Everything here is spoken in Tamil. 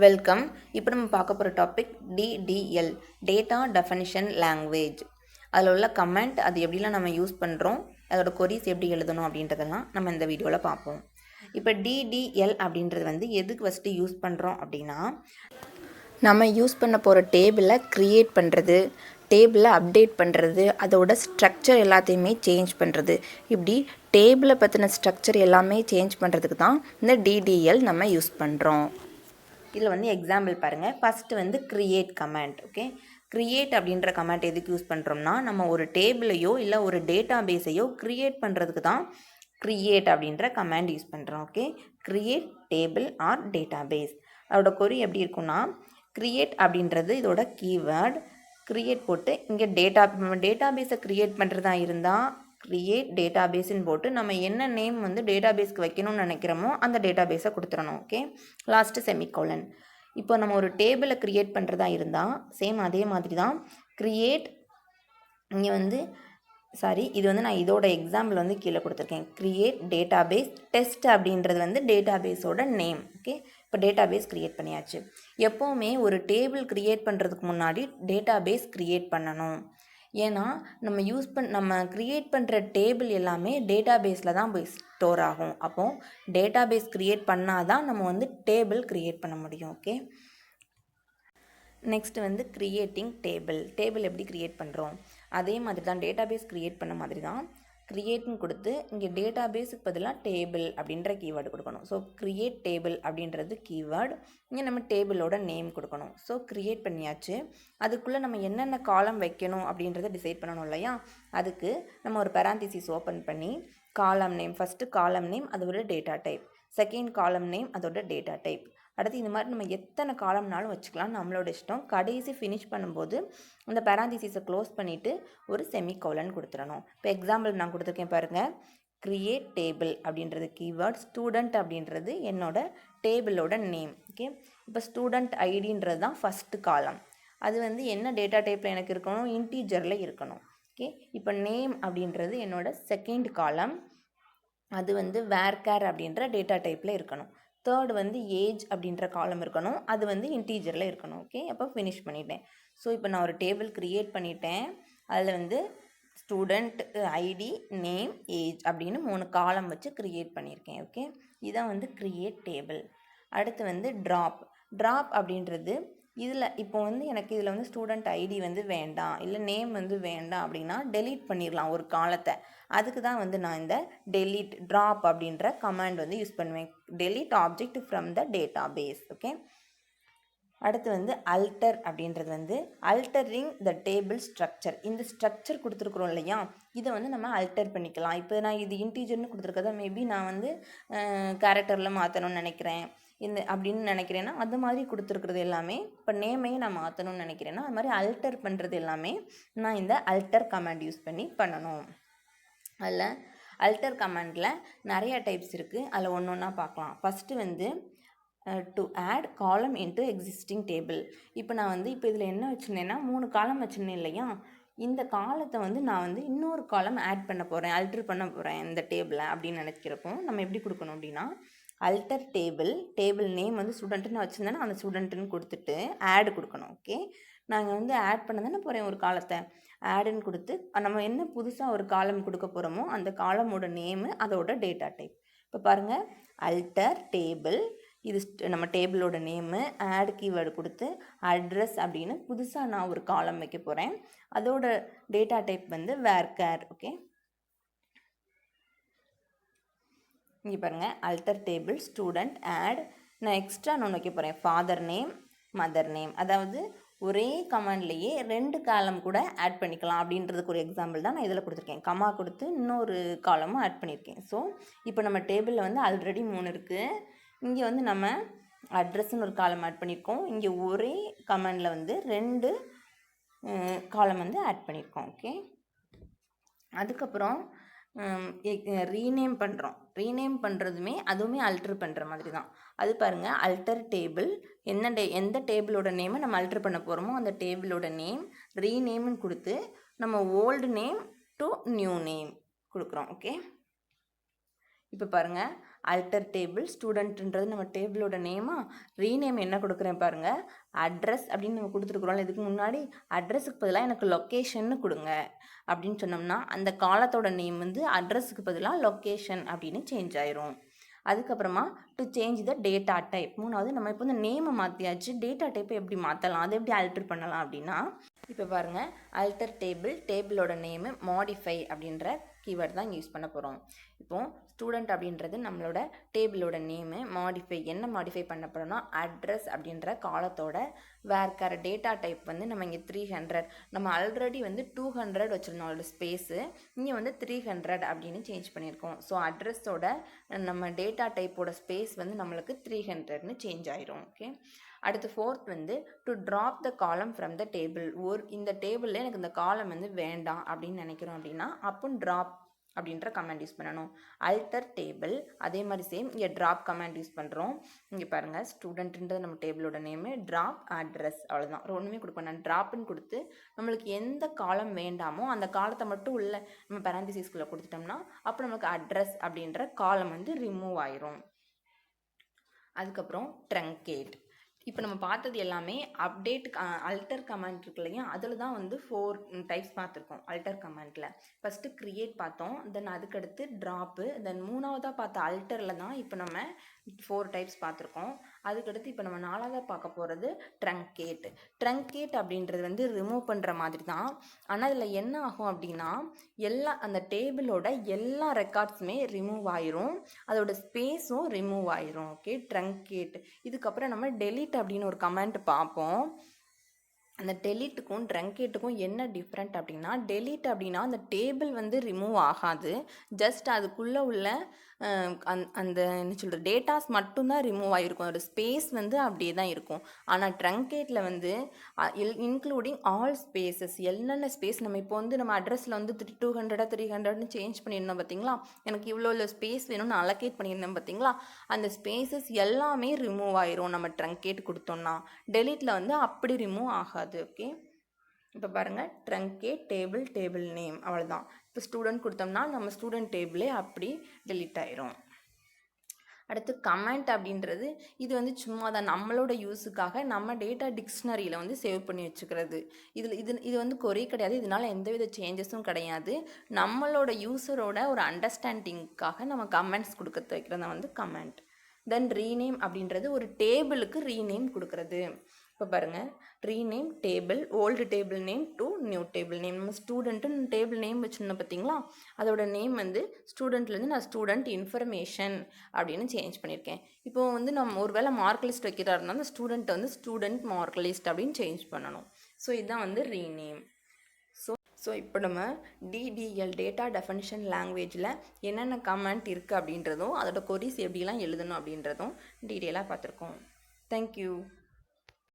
வெல்கம். இப்போ நம்ம பார்க்க போகிற topic DDL data definition language. அதில் உள்ள கமெண்ட் அது எப்படிலாம் நம்ம யூஸ் பண்ணுறோம், அதோட கொரிஸ் எப்படி எழுதணும் அப்படின்றதெல்லாம் நம்ம இந்த வீடியோவில் பார்ப்போம். இப்போ DDL அப்படின்றது வந்து எதுக்கு ஃபஸ்ட்டு யூஸ் பண்ணுறோம் அப்படின்னா, நம்ம யூஸ் பண்ண போகிற டேபிளை க்ரியேட் பண்ணுறது, டேபிளை அப்டேட் பண்ணுறது, அதோட ஸ்ட்ரக்சர் எல்லாத்தையுமே சேஞ்ச் பண்ணுறது, இப்படி டேபிளை பற்றின ஸ்ட்ரக்சர் எல்லாமே சேஞ்ச் பண்ணுறதுக்கு தான் இந்த DDL நம்ம யூஸ் பண்ணுறோம். இதில் வந்து எக்ஸாம்பிள் பாருங்கள். ஃபஸ்ட்டு வந்து க்ரியேட் கமெண்ட். ஓகே, க்ரியேட் அப்படின்ற கமெண்ட் எதுக்கு யூஸ் பண்ணுறோம்னா, நம்ம ஒரு டேபிளையோ இல்லை ஒரு டேட்டா பேஸையோ க்ரியேட் பண்ணுறதுக்கு தான் க்ரியேட் அப்படின்ற கமெண்ட் யூஸ் பண்ணுறோம். Okay, create table or database. அதோட கொரி எப்படி இருக்குன்னா, க்ரியேட் அப்படின்றது இதோட கீவேர்டு. க்ரியேட் போட்டு இங்கே டேட்டா பேஸை க்ரியேட் பண்ணுறதா இருந்தால் க்ரியேட் டேட்டா பேஸ்ன்னு போட்டு நம்ம என்ன நேம் வந்து டேட்டா பேஸ்க்கு வைக்கணும்னு நினைக்கிறோமோ அந்த டேட்டா பேஸை கொடுத்துடணும். Okay, last semicolon. இப்போ நம்ம ஒரு டேபிளை க்ரியேட் பண்ணுறதா இருந்தால் சேம் அதே மாதிரி தான் க்ரியேட். இங்கே வந்து இது வந்து நான் இதோட எக்ஸாம்பிள் வந்து கீழே கொடுத்துருக்கேன். க்ரியேட் டேட்டா பேஸ் டெஸ்ட் அப்படின்றது வந்து டேட்டா பேஸோட நேம். ஓகே, இப்போ டேட்டா பேஸ் க்ரியேட் பண்ணியாச்சு. எப்போவுமே ஒரு டேபிள் க்ரியேட் பண்ணுறதுக்கு முன்னாடி டேட்டா பேஸ் க்ரியேட் பண்ணணும். ஏன்னா நம்ம க்ரியேட் பண்ணுற டேபிள் எல்லாமே டேட்டா பேஸில் தான் போய் ஸ்டோர் ஆகும். அப்போது டேட்டா பேஸ் க்ரியேட் பண்ணால் தான் நம்ம வந்து டேபிள் க்ரியேட் பண்ண முடியும். ஓகே, நெக்ஸ்ட்டு வந்து க்ரியேட்டிங் டேபிள் எப்படி க்ரியேட் பண்ணுறோம், அதே மாதிரி தான் டேட்டா பேஸ் க்ரியேட் பண்ண மாதிரி தான் க்ரியேட்னு கொடுத்து இங்கே டேட்டா பேஸுக்கு பதிலாக டேபிள் அப்படின்ற கீவேர்டு கொடுக்கணும். ஸோ க்ரியேட் டேபிள் அப்படின்றது கீவேர்டு, இங்கே நம்ம டேபிளோட நேம் கொடுக்கணும். ஸோ க்ரியேட் பண்ணியாச்சு. அதுக்குள்ளே நம்ம என்னென்ன காலம் வைக்கணும் அப்படின்றத டிசைட் பண்ணணும் இல்லையா. அதுக்கு நம்ம ஒரு பேராந்திசிஸ் ஓப்பன் பண்ணி column name, first column name அதோட data type, second column name அதோட டேட்டா டைப், அடுத்து இந்த மாதிரி நம்ம எத்தனை காலம்னாலும் வச்சுக்கலாம், நம்மளோட இஷ்டம். கடைசி ஃபினிஷ் பண்ணும்போது அந்த பேராந்திசிஸை க்ளோஸ் பண்ணிவிட்டு ஒரு செமிகோலன் கொடுத்துடணும். இப்போ எக்ஸாம்பிள் நான் கொடுத்துருக்கேன் பாருங்கள். க்ரியேட் டேபிள் அப்படின்றது கீவேர்ட், ஸ்டூடெண்ட் அப்படின்றது என்னோட டேபிளோட நேம். ஓகே, இப்போ ஸ்டூடெண்ட் ஐடின்றது தான் ஃபஸ்ட்டு காலம். அது வந்து என்ன டேட்டா டைப்பில் எனக்கு இருக்கணும், இன்டீஜரில் இருக்கணும். ஓகே, இப்போ நேம் அப்படின்றது என்னோட செகண்ட் காலம், அது வந்து வேர்கேர் அப்படின்ற டேட்டா டைப்பில் இருக்கணும். தேர்டு வந்து ஏஜ் அப்படின்ற காலம் இருக்கணும், அது வந்து இன்டீஜரில் இருக்கணும். ஓகே, அப்போ ஃபினிஷ் பண்ணிட்டேன். ஸோ இப்போ நான் ஒரு டேபிள் க்ரியேட் பண்ணிட்டேன். அதில் வந்து ஸ்டூடெண்ட் ஐடி, நேம், ஏஜ் அப்படின்னு 3 காலம் வச்சு க்ரியேட் பண்ணியிருக்கேன். ஓகே, இதான் வந்து க்ரியேட் டேபிள். அடுத்து வந்து ட்ராப் அப்படின்றது இதில் இப்போ வந்து எனக்கு இதில் வந்து ஸ்டூடெண்ட் ஐடி வந்து வேண்டாம், இல்லை நேம் வந்து வேண்டாம் அப்படின்னா டெலீட் பண்ணிடலாம் ஒரு காலத்தை. அதுக்கு தான் வந்து நான் இந்த ட்ராப் அப்படின்ற கமாண்ட் வந்து யூஸ் பண்ணுவேன். Delete object from the database. Okay, அடுத்து வந்து அல்டர் அப்படின்றது வந்து அல்டரிங் த டேபிள் ஸ்ட்ரக்சர். இந்த ஸ்ட்ரக்சர் கொடுத்துருக்குறோம் இல்லையா, இதை வந்து நம்ம அல்டர் பண்ணிக்கலாம். இப்போ நான் இது இன்டீஜர்னு கொடுத்துருக்கத மேபி நான் வந்து கேரக்டரில் மாற்றணும்னு நினைக்கிறேன் அப்படின்னு நினைக்கிறேன்னா அது மாதிரி கொடுத்துருக்குறது எல்லாமே. இப்போ நேமையும் நான் மாற்றணும்னு நினைக்கிறேன்னா அது மாதிரி அல்டர் பண்ணுறது எல்லாமே நான் இந்த அல்டர் கமாண்ட் யூஸ் பண்ணி பண்ணணும். அதில் அல்டர் கமாண்டில் நிறையா டைப்ஸ் இருக்குது, அதில் ஒன்று ஒன்றா பார்க்கலாம். ஃபஸ்ட்டு வந்து டு ஆட் காலம் இன்ட்டு எக்ஸிஸ்டிங் டேபிள். இப்போ நான் வந்து இதில் என்ன வச்சுருந்தேன்னா 3 காலம் வச்சுருந்தேன் இல்லையா, இந்த காலத்தை வந்து நான் வந்து இன்னொரு காலம் ஆட் பண்ண போகிறேன், அல்டர் பண்ண போகிறேன் இந்த டேபிளை அப்படின்னு நினைக்கிறப்போ நம்ம எப்படி கொடுக்கணும் அப்படின்னா, அல்டர் டேபிள் நேம் வந்து ஸ்டூடெண்ட்டுன்னு வச்சுருந்தேன்னா அந்த ஸ்டூடெண்ட்டுன்னு கொடுத்துட்டு ஆட் கொடுக்கணும். ஓகே, நாங்கள் வந்து ஆட் பண்ண தானே போகிறேன் ஒரு காலத்தை, ஆடுன்னு கொடுத்து நம்ம என்ன புதுசாக ஒரு காலம் கொடுக்க போகிறோமோ அந்த காலமோட நேமு அதோட டேட்டா டைப். இப்போ பாருங்கள், அல்டர் டேபிள், இது நம்ம டேபிளோட நேமு, ஆட் கீவேர்டு கொடுத்து அட்ரஸ் அப்படின்னு புதுசாக நான் ஒரு காலம் வைக்க போகிறேன். அதோட டேட்டா டைப் வந்து வேர்கேர். ஓகே, இங்கே பாருங்கள், அல்டர் டேபிள் ஸ்டூடெண்ட் ஆட். நான் எக்ஸ்ட்ரா நான் வைக்க போகிறேன் ஃபாதர் நேம், மதர் நேம். அதாவது ஒரே கமாண்ட்லேயே 2 காலம் கூட ஆட் பண்ணிக்கலாம் அப்படின்றதுக்கு ஒரு எக்ஸாம்பிள் தான் நான் இதில் கொடுத்துருக்கேன். கமா கொடுத்து இன்னொரு காலமும் ஆட் பண்ணியிருக்கேன். ஸோ இப்போ நம்ம டேபிளில் வந்து ஆல்ரெடி 3 இருக்குது. இங்கே வந்து நம்ம அட்ரஸ்ன்னு ஒரு காலம் ஆட் பண்ணியிருக்கோம். இங்கே ஒரே கமாண்டில் வந்து 2 காலம் வந்து ஆட் பண்ணியிருக்கோம். ஓகே, அதுக்கப்புறம் ரீநேம் பண்ணுறதுமே அதுவுமே அல்டர் பண்ணுற மாதிரி தான். அது பாருங்கள், அல்டர் டேபிள் எந்த டேபிளோட நேமை நம்ம அல்டர் பண்ண போகிறோமோ அந்த டேபிளோட நேம் ரீநேம்னு கொடுத்து நம்ம old name to new name கொடுக்குறோம். ஓகே, இப்போ பாருங்கள், அல்டர் டேபிள் ஸ்டூடெண்ட்ன்றது நம்ம டேபிளோட நேமா, ரீநேம் என்ன கொடுக்குறேன் பாருங்கள், அட்ரஸ் அப்படின்னு நம்ம கொடுத்துருக்குறோம். இதுக்கு முன்னாடி அட்ரஸுக்கு பதிலாக எனக்கு லொக்கேஷன்னு கொடுங்க அப்படின்னு சொன்னோம்னா அந்த காலத்தோட நேம் வந்து அட்ரஸுக்கு பதிலாக லொக்கேஷன் அப்படின்னு சேஞ்ச் ஆயிரும். அதுக்கப்புறமா to change the data type, மூணாவது நம்ம இப்போ இந்த நேமை மாற்றியாச்சு, டேட்டா டைப்பை எப்படி மாற்றலாம், அதை எப்படி ஆல்டர் பண்ணலாம் அப்படின்னா, இப்போ பாருங்கள், அல்டர் டேபிளோட நேமு மாடிஃபை அப்படின்ற கீவேர்டு தான் யூஸ் பண்ண போகிறோம். இப்போது ஸ்டூடெண்ட் அப்படின்றது நம்மளோட டேபிளோட நேமு, மாடிஃபை என்ன மாடிஃபை பண்ண போகிறோம்னா அட்ரஸ் அப்படின்ற காலத்தோட வேர்க்கார டேட்டா டைப் வந்து நம்ம இங்கே 300, நம்ம ஆல்ரெடி வந்து 200 வச்சுருந்தோம் அதோட ஸ்பேஸு, இங்கே வந்து 300 அப்படின்னு சேஞ்ச் பண்ணியிருக்கோம். ஸோ அட்ரஸோட நம்ம டேட்டா டைப்போட ஸ்பேஸ் வந்து நம்மளுக்கு 300ன்னு சேஞ்ச் ஆயிரும். ஓகே, அடுத்து ஃபோர்த் வந்து டு ட்ராப் த காலம் ஃப்ரம் த டேபிள். இந்த டேபிளில் எனக்கு இந்த காலம் வந்து வேண்டாம் அப்படின்னு நினைக்கிறோம் அப்படின்னா அப்போ ட்ராப் அப்படின்ற கமாண்ட் யூஸ் பண்ணணும். அல்டர் டேபிள் அதே மாதிரி சேம் இங்கே ட்ராப் கமாண்ட் யூஸ் பண்ணுறோம். இங்கே பாருங்கள், ஸ்டூடெண்ட்ன்றது நம்ம டேபிளோட நேமு, ட்ராப் அட்ரஸ், அவ்வளோதான். ஒன்றுமே கொடுப்பேன் நான் ட்ராப்னு கொடுத்து நம்மளுக்கு எந்த காலம் வேண்டாமோ அந்த காலத்தை மட்டும் உள்ள நம்ம பேரந்திசிஸ்குள்ளே கொடுத்துட்டோம்னா அப்போ நம்மளுக்கு அட்ரஸ் அப்படின்ற காலம் வந்து ரிமூவ் ஆயிரும். அதுக்கப்புறம் ட்ரங்கேட். இப்போ நம்ம பார்த்தது எல்லாமே அப்டேட் அல்டர் கமாண்ட் இருக்கு இல்லையா, அதில் தான் வந்து 4 டைப்ஸ் பார்த்துருக்கோம். அல்டர் கமாண்டில் ஃபஸ்ட்டு க்ரியேட் பார்த்தோம், தென் அதுக்கடுத்து ட்ராப்பு, தென் மூணாவதாக பார்த்த அல்டரில் தான் இப்போ நம்ம 4 டைப்ஸ் பார்த்துருக்கோம். அதுக்கடுத்து இப்போ நம்ம 4ஆவதாக பார்க்க போகிறது ட்ரங்கேட் அப்படின்றது வந்து ரிமூவ் பண்ணுற மாதிரி தான். ஆனால் இதில் என்ன ஆகும் அப்படின்னா அந்த டேபிளோட எல்லா ரெக்கார்ட்ஸுமே ரிமூவ் ஆயிரும், அதோட ஸ்பேஸும் ரிமூவ் ஆயிரும். Okay, truncate. இதுக்கப்புறம் நம்ம டெலீட் அப்படின்னு ஒரு கமெண்ட் பார்ப்போம். அந்த டெலீட்டுக்கும் ட்ரங்கேட்டுக்கும் என்ன டிஃப்ரெண்ட் அப்படின்னா, டெலீட் அப்படின்னா அந்த டேபிள் வந்து ரிமூவ் ஆகாது, ஜஸ்ட் அதுக்குள்ளே உள்ள அந்த என்ன சொல்கிறது டேட்டாஸ் மட்டும்தான் ரிமூவ் ஆகிருக்கும், அதோட ஸ்பேஸ் வந்து அப்படியே தான் இருக்கும். ஆனால் ட்ரங்கேட்டில் வந்து இன்க்ளூடிங் ஆல் ஸ்பேசஸ், என்னென்ன ஸ்பேஸ் நம்ம இப்போ வந்து நம்ம அட்ரஸில் வந்து 200 300ன்னு சேஞ்ச் பண்ணியிருந்தோம் பார்த்தீங்களா, எனக்கு இவ்வளோ ஸ்பேஸ் வேணும்னு அலோகேட் பண்ணியிருந்தேன் பார்த்தீங்களா, அந்த ஸ்பேசஸ் எல்லாமே ரிமூவ் ஆயிரும் நம்ம ட்ரங்கேட் கொடுத்தோம்னா. டெலீட்டில் வந்து அப்படி ரிமூவ் ஆகாது. ஓகே, இப்போ பாருங்கள், ட்ரங்கேட் டேபிள் நேம், அவ்வளோதான். இப்போ ஸ்டூடெண்ட் கொடுத்தோம்னா நம்ம ஸ்டூடெண்ட் டேபிளே அப்படி டெலீட் ஆயிரும். அடுத்து கமெண்ட் அப்படின்றது இது வந்து சும்மா தான் நம்மளோட யூஸுக்காக நம்ம டேட்டா டிக்ஷனரியில் வந்து சேவ் பண்ணி வச்சுக்கிறது. இது வந்து கொரி கிடையாது, இதனால் எந்தவித சேஞ்சஸும் கிடையாது. நம்மளோட யூஸரோட ஒரு அண்டர்ஸ்டாண்டிங்காக நம்ம கமெண்ட்ஸ் கொடுக்க வைக்கிறது வந்து கமெண்ட். தென் ரீநேம் அப்படின்றது ஒரு டேபிளுக்கு ரீநேம் கொடுக்குறது. இப்போ பாருங்கள், rename table, old table name to new table name. நம்ம ஸ்டூடெண்ட்டுன்னு டேபிள் நேம் வச்சுருந்தோம் பார்த்தீங்களா, அதோட நேம் வந்து ஸ்டூடெண்ட்லேருந்து நான் ஸ்டூடெண்ட் இன்ஃபர்மேஷன் அப்படின்னு சேஞ்ச் பண்ணியிருக்கேன். இப்போ வந்து நம்ம ஒரு வேளை மார்க் லிஸ்ட் வைக்கிறதா இருந்தால் அந்த ஸ்டூடெண்ட்டை வந்து ஸ்டூடெண்ட் மார்க் லிஸ்ட் அப்படின்னு சேஞ்ச் பண்ணணும். ஸோ இதுதான் வந்து ரீநேம். ஸோ இப்போ நம்ம டிடிஎல் டேட்டா டெஃபனிஷன் லாங்குவேஜில் என்னென்ன கமெண்ட் இருக்குது அப்படின்றதும் அதோட கொரிஸ் எப்படிலாம் எழுதணும் அப்படின்றதும் டீட்டெயிலாக பார்த்துருக்கோம். தேங்க்யூ.